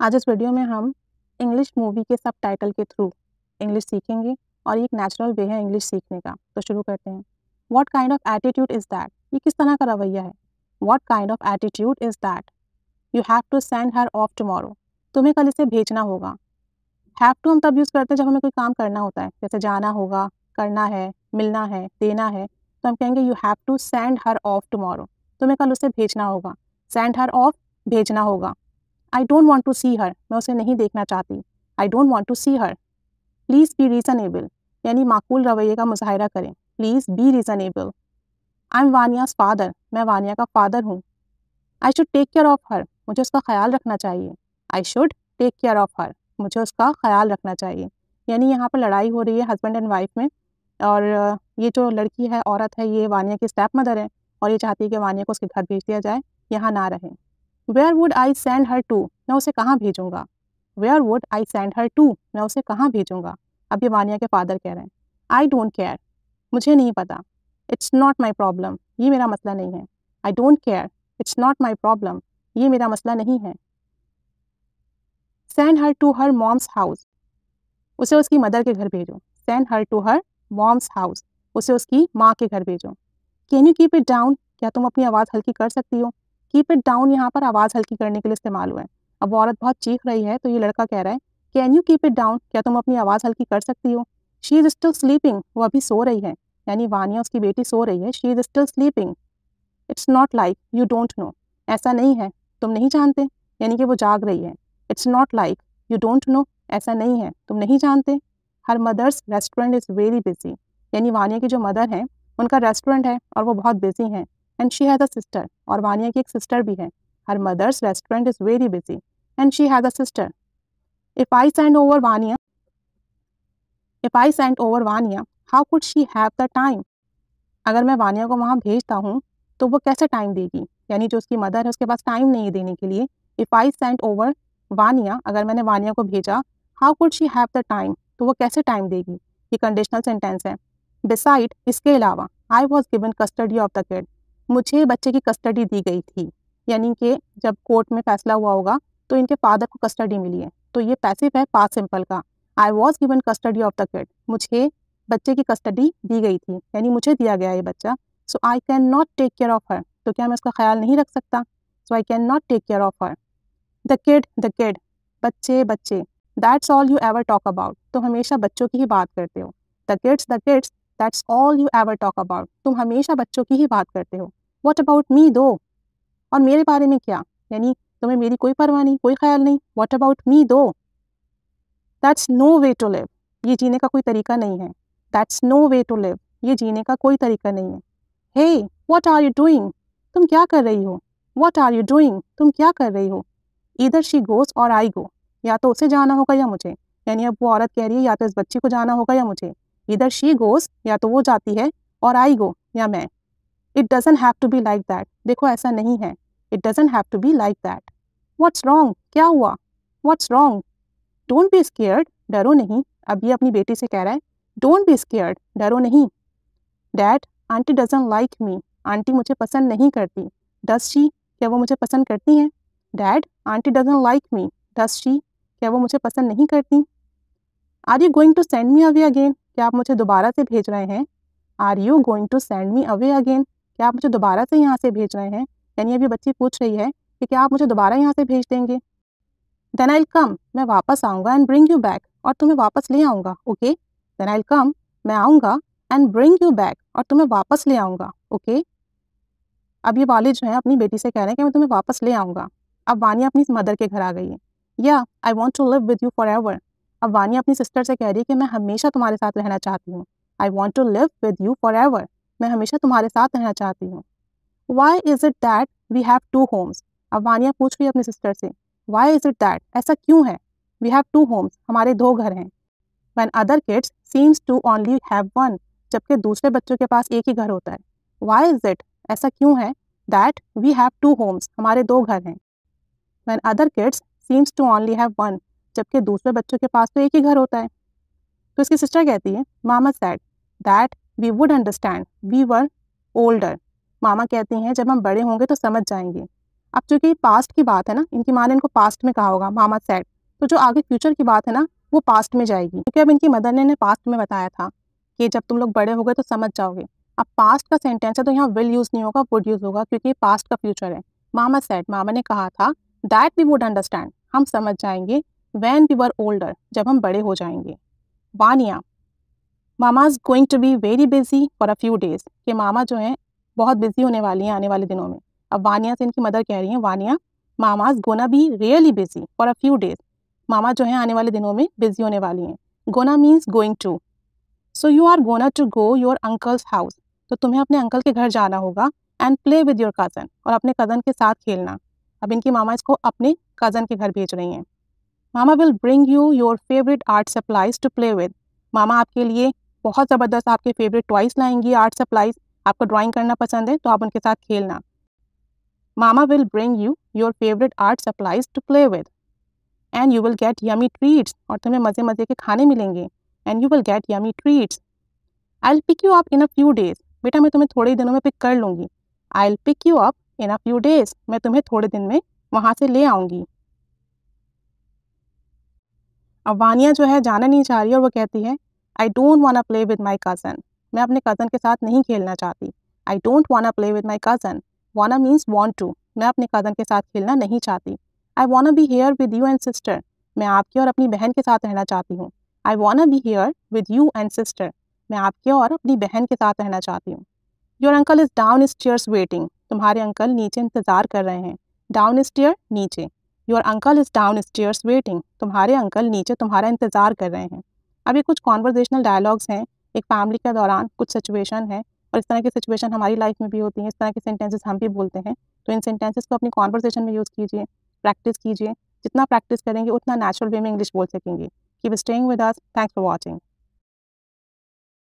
आज इस वीडियो में हम इंग्लिश मूवी के सबटाइटल के थ्रू इंग्लिश सीखेंगे और ये एक नेचुरल वे है इंग्लिश सीखने का। तो शुरू करते हैं। What kind of attitude is that? ये किस तरह का रवैया है? What kind of attitude is that? You have to send her off tomorrow. तुम्हें कल इसे भेजना होगा। हैव टू हम तब यूज़ करते हैं जब हमें कोई काम करना होता है, जैसे जाना होगा, करना है, मिलना है, देना है, तो हम कहेंगे you have to send her off tomorrow. तुम्हें कल उसे भेजना होगा। सेंड हर ऑफ, भेजना होगा। I don't want to see her, मैं उसे नहीं देखना चाहती। I don't want to see her. Please be reasonable, यानी माकूल रवैये का मुजाहिरा करें। Please be reasonable. I am Vania's father, मैं वानिया का फादर हूँ। I should take care of her, मुझे उसका ख्याल रखना चाहिए। I should take care of her, मुझे उसका ख्याल रखना चाहिए। यानी यहाँ पर लड़ाई हो रही है हस्बैंड एंड वाइफ में, और ये जो लड़की है, औरत है, ये वानिया की स्टेप मदर है और ये चाहती है कि वानिया को उसके घर भेज दिया जाए, यहाँ ना रहे। Where would I send her to, मैं उसे कहाँ भेजूँगा। Where would I send her to, मैं उसे कहाँ भेजूँगा। अब ये वानिया के फादर कह रहे हैं। आई डोंट केयर, मुझे नहीं पता। इट्स नॉट माई प्रॉब्लम, ये मेरा मसला नहीं है। I don't care, it's not my problem, ये मेरा मसला नहीं है। Send her to her mom's house, उसे उसकी मदर के घर भेजो। Send her to her mom's house, उसे उसकी माँ के घर भेजो। Can you keep it down, क्या तुम अपनी आवाज़ हल्की कर सकती हो। कीप इट डाउन यहाँ पर आवाज़ हल्की करने के लिए इस्तेमाल हुआ है। अब वो औरत बहुत चीख रही है तो ये लड़का कह रहा है can you keep it down, क्या तुम अपनी आवाज़ हल्की कर सकती हो। शी इज़ स्टिल स्लीपिंग, वो अभी सो रही है, यानी वानिया उसकी बेटी सो रही है। She is still sleeping. It's not like you don't know, ऐसा नहीं है, तुम नहीं जानते, यानी कि वो जाग रही है। It's not like you don't know, ऐसा नहीं है, तुम नहीं जानते। Her mother's restaurant is very busy, यानी वानिया की जो मदर है उनका रेस्टोरेंट है और वो बहुत बिजी हैं। And she has a sister, और वानिया की एक सिस्टर भी है। Her mother's restaurant is very busy and she has a sister. If I send over Vania, if I send over Vania, how could she have the time, अगर मैं वानिया को वहाँ भेजता हूँ तो वो कैसे टाइम देगी, यानी जो उसकी मदर है उसके पास टाइम नहीं है देने के लिए। If I send over Vaniya, अगर मैंने वानिया को भेजा, how could she have the time, तो वो कैसे टाइम देगी। ये कंडीशनल सेंटेंस है। डिसाइड, इसके अलावा, I was given custody of the kid, मुझे बच्चे की कस्टडी दी गई थी, यानी कि जब कोर्ट में फैसला हुआ होगा तो इनके फादर को कस्टडी मिली है, तो ये पैसिव है पास्ट सिंपल का। I was given custody of the kid, मुझे बच्चे की कस्टडी दी गई थी, यानी मुझे दिया गया ये बच्चा। So I can not take care of her, तो क्या मैं उसका ख्याल नहीं रख सकता। So I can not take care of her. The kid, बच्चे बच्चे। That's all you ever talk about, तुम हमेशा बच्चों की ही बात करते हो। The kids, that's all you ever talk about, तुम हमेशा बच्चों की ही बात करते हो। वॉट अबाउट मी दो, और मेरे बारे में क्या, यानी तुम्हें मेरी कोई परवाह नहीं, कोई ख्याल नहीं। What about me though, that's no way to live, ये जीने का कोई तरीका नहीं है। That's no way to live, ये जीने का कोई तरीका नहीं है। Hey what are you doing, तुम क्या कर रही हो। व्हाट आर यू डूइंग, तुम क्या कर रही हो। ईदर शी गोज और आई गो, या तो उसे जाना होगा या मुझे, यानी अब वो औरत कह रही है या तो इस बच्ची को जाना होगा या मुझे। ईदर शी गोज, या तो वो जाती है, और आई गो, या मैं। It doesn't have to be like that, देखो ऐसा नहीं है। It doesn't have to be like that. What's wrong, क्या हुआ। What's wrong, don't be scared, डरो नहीं। अब ये अपनी बेटी से कह रहा है डोंट बी स्केयर्ड, डरो नहीं। Dad, aunty doesn't like me, aunty मुझे पसंद नहीं करती। डज शी, क्या वो मुझे पसंद करती हैं। Dad, aunty doesn't like me, does she, क्या वो मुझे पसंद नहीं करती। Are you going to send me away again, क्या आप मुझे दोबारा से भेज रहे हैं। Are you going to send me away again, क्या आप मुझे दोबारा से यहाँ से भेज रहे हैं, यानी अभी बच्ची पूछ रही है कि क्या आप मुझे दोबारा यहाँ से भेज देंगे। देन आई कम, मैं वापस आऊँगा, एंड ब्रिंग यू बैक, और तुम्हें वापस ले आऊँगा। ओके, देन आई कम, मैं आऊँगा, एंड ब्रिंग यू बैक, और तुम्हें वापस ले आऊँगा। ओके, अब ये वालिद जो है अपनी बेटी से कह रहे हैं कि मैं तुम्हें वापस ले आऊँगा। अब वानिया अपनी मदर के घर आ गई है। या I want to live with you forever, अब वानिया अपनी सिस्टर से कह रही है कि मैं हमेशा तुम्हारे साथ रहना चाहती हूँ। I want to live with you forever, मैं हमेशा तुम्हारे साथ रहना चाहती हूँ। Why is it that we have two homes, अब वानिया पूछ रही है अपनी सिस्टर से वाई इज़ इट दैट, ऐसा क्यों है। वी हैव टू होम्स, हमारे दो घर हैं। When other kids seems to only have one, जबकि दूसरे बच्चों के पास एक ही घर होता है। वाई इज़ इट, ऐसा क्यों है, that we have two homes, हमारे दो घर हैं। When other kids seems to only have one, जबकि दूसरे बच्चों के पास तो एक ही घर होता है। तो इसकी सिस्टर कहती है mama said that we would understand we were older, mama कहती हैं जब हम बड़े होंगे तो समझ जाएंगे। अब चूंकि पास्ट की बात है ना, इनकी माँ ने इनको पास्ट में कहा होगा, मामा सेड, तो जो आगे फ्यूचर की बात है ना वो पास्ट में जाएगी, क्योंकि अब इनकी मदर ने इन्हें पास्ट में बताया था कि जब तुम लोग बड़े हो गए तो समझ जाओगे। अब पास्ट का सेंटेंस है तो यहाँ विल यूज़ नहीं होगा, वुड यूज़ होगा, क्योंकि पास्ट का फ्यूचर है। मामा सेड, मामा ने कहा था, दैट वी वुड अंडरस्टैंड, हम समझ जाएंगे, व्हेन वी वर ओल्डर, जब हम बड़े हो जाएंगे। Vania, mama's going to be very busy for a few days, कि मामा जो है बहुत बिजी होने वाली हैं आने वाले दिनों में। अब वानिया से इनकी मदर कह रही हैं, Vania mama's gonna be really busy for a few days, mama जो है आने वाले दिनों में बिजी होने वाली हैं। Gonna means going to, so you are gonna to go your uncle's house, तो तुम्हें अपने अंकल के घर जाना होगा, and play with your cousin, और अपने कज़न के साथ खेलना। अब इनकी मामा इसको अपने कज़न के घर भेज रही हैं। Mama will bring you your favourite art supplies to play with, mama आपके लिए बहुत ज़बरदस्त आपके फेवरेट टॉयज लाएंगी, आर्ट सप्लाइज, आपको ड्राइंग करना पसंद है तो आप उनके साथ खेलना। Mama will bring you your favourite art supplies to play with, and you will get yummy treats, और तुम्हें मज़े मज़े के खाने मिलेंगे, and you will get yummy treats. I will pick you up in a few days, बेटा मैं तुम्हें थोड़े ही दिनों में पिक कर लूँगी। I will pick you up in a few days, मैं तुम्हें थोड़े दिन में वहाँ से ले आऊँगी। अब वानिया जो है जाना नहीं चाह रही और वो कहती है, आई डोंट वाना प्ले विद माई कज़न, मैं अपने कज़न के साथ नहीं खेलना चाहती। आई डोंट वाना प्ले विद माई कज़न, वाना मीन्स वॉन्ट टू, मैं अपने कज़न के साथ खेलना नहीं चाहती। I wanna be here with you and sister, मैं आपके और अपनी बहन के साथ रहना चाहती हूँ। I wanna be here with you and sister, मैं आपके और अपनी बहन के साथ रहना चाहती हूँ। Your uncle is down stairs waiting, तुम्हारे अंकल नीचे इंतज़ार कर रहे हैं। डाउन स्टेयर नीचे, your uncle is down stairs waiting, तुम्हारे अंकल नीचे तुम्हारा इंतज़ार कर रहे हैं। अब ये कुछ कॉन्वर्जेशनल डायलॉग्स हैं एक फैमिली के दौरान, कुछ सिचुएशन है, और इस तरह की सिचुएशन हमारी लाइफ में भी होती हैं, इस तरह के सेंटेंसेस हम भी बोलते हैं। तो इन सेंटेंसेस को अपनी कॉन्वर्सेशन में यूज़ कीजिए, प्रैक्टिस कीजिए, जितना प्रैक्टिस करेंगे उतना नेचुरल वे में इंग्लिश बोल सकेंगे। Keep staying with us, thanks for watching.